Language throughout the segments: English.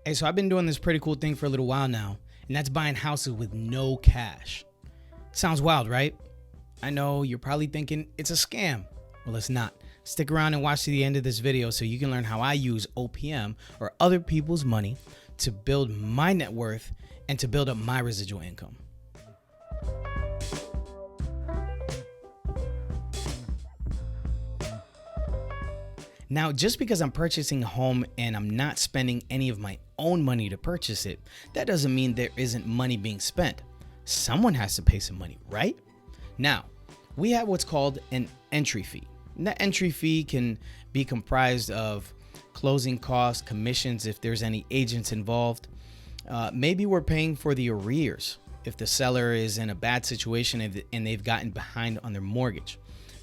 Hey, so I've been doing this pretty cool thing for a little while now, and that's buying houses with no cash. Sounds wild, right? I know you're probably thinking it's a scam. Well, it's not. Stick around and watch to the end of this video so you can learn how I use OPM or other people's money to build my net worth and to build up my residual income. Now, just because I'm purchasing a home and I'm not spending any of my own money to purchase it, that doesn't mean there isn't money being spent. Someone has to pay some money, right? Now, we have what's called an entry fee. And that entry fee can be comprised of closing costs, commissions if there's any agents involved. Maybe we're paying for the arrears if the seller is in a bad situation and they've gotten behind on their mortgage.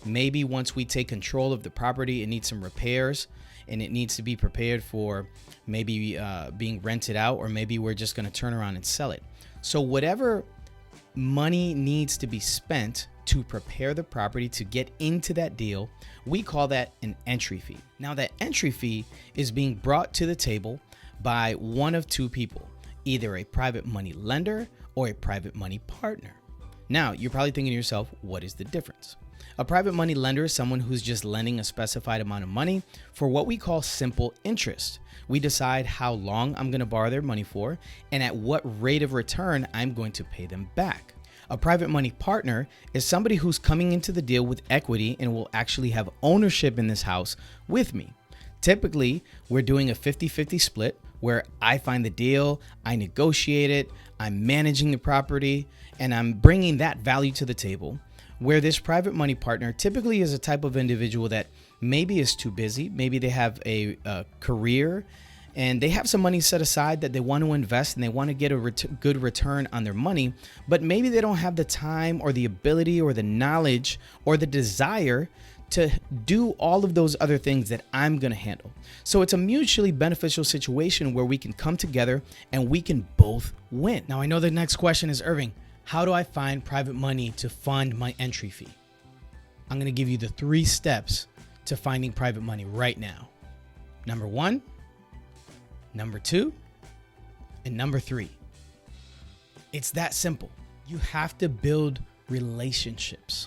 Maybe once we take control of the property, it needs some repairs and it needs to be prepared for maybe being rented out, or maybe we're just going to turn around and sell it. So whatever money needs to be spent to prepare the property to get into that deal, we call that an entry fee. Now that entry fee is being brought to the table by one of two people, either a private money lender or a private money partner. Now you're probably thinking to yourself, what is the difference? A private money lender is someone who's just lending a specified amount of money for what we call simple interest. We decide how long I'm going to borrow their money for and at what rate of return I'm going to pay them back. A private money partner is somebody who's coming into the deal with equity and will actually have ownership in this house with me. Typically, we're doing a 50-50 split where I find the deal, I negotiate it, I'm managing the property, and I'm bringing that value to the table. Where this private money partner typically is a type of individual that maybe is too busy, maybe they have a career and they have some money set aside that they want to invest and they want to get a good return on their money, but maybe they don't have the time or the ability or the knowledge or the desire to do all of those other things that I'm going to handle. So it's a mutually beneficial situation where we can come together and we can both win. Now, I know the next question is, Irving, how do I find private money to fund my entry fee? I'm going to give you the 3 steps to finding private money right now. Number 1, number 2, and number 3. It's that simple. You have to build relationships.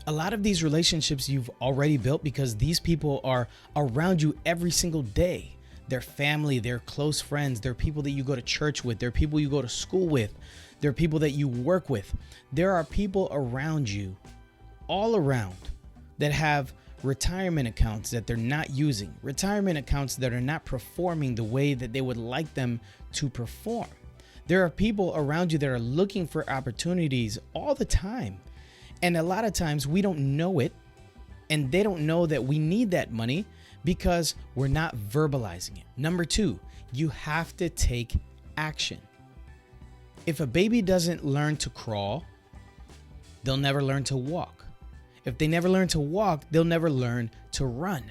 A lot of these relationships you've already built because these people are around you every single day. They're family, they're close friends, they're people that you go to church with, they're people you go to school with, they're people that you work with. There are people around you, all around, that have retirement accounts that they're not using, retirement accounts that are not performing the way that they would like them to perform. There are people around you that are looking for opportunities all the time. And a lot of times we don't know it, and they don't know that we need that money because we're not verbalizing it. Number 2, you have to take action. If a baby doesn't learn to crawl, they'll never learn to walk. If they never learn to walk, they'll never learn to run.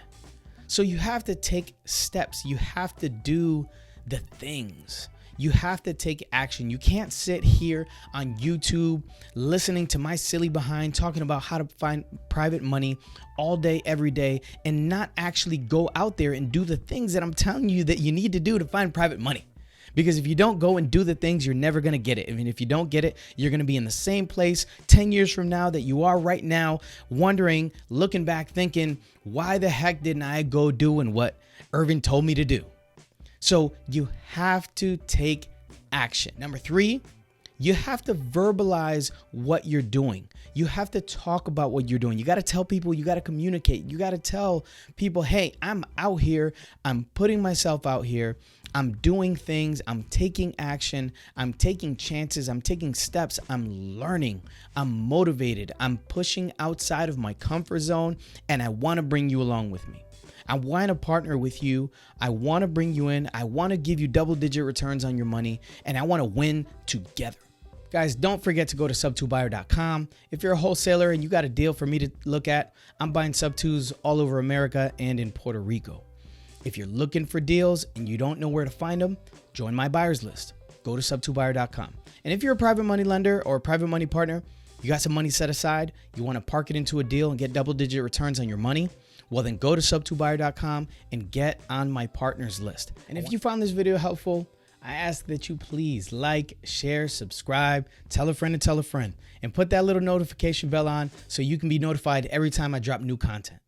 So you have to take steps. You have to do the things. You have to take action. You can't sit here on YouTube listening to my silly behind talking about how to find private money all day, every day, and not actually go out there and do the things that I'm telling you that you need to do to find private money. Because if you don't go and do the things, you're never going to get it. I mean, if you don't get it, you're going to be in the same place 10 years from now that you are right now, wondering, looking back, thinking, why the heck didn't I go doing what Irvin told me to do? So you have to take action. Number 3, you have to verbalize what you're doing. You have to talk about what you're doing. You got to tell people, you got to communicate. You got to tell people, hey, I'm out here. I'm putting myself out here. I'm doing things. I'm taking action. I'm taking chances. I'm taking steps. I'm learning. I'm motivated. I'm pushing outside of my comfort zone, and I want to bring you along with me. I want to partner with you. I want to bring you in. I want to give you double-digit returns on your money, and I want to win together. Guys, don't forget to go to subtobuyer.com. If you're a wholesaler and you got a deal for me to look at, I'm buying sub-twos all over America and in Puerto Rico. If you're looking for deals and you don't know where to find them, join my buyers list. Go to subtobuyer.com. And if you're a private money lender or a private money partner, you got some money set aside, you want to park it into a deal and get double-digit returns on your money, Well, then go to subtobuyer.com and get on my partners list. And if you found this video helpful, I ask that you please like, share, subscribe, tell a friend, and put that little notification bell on so you can be notified every time I drop new content.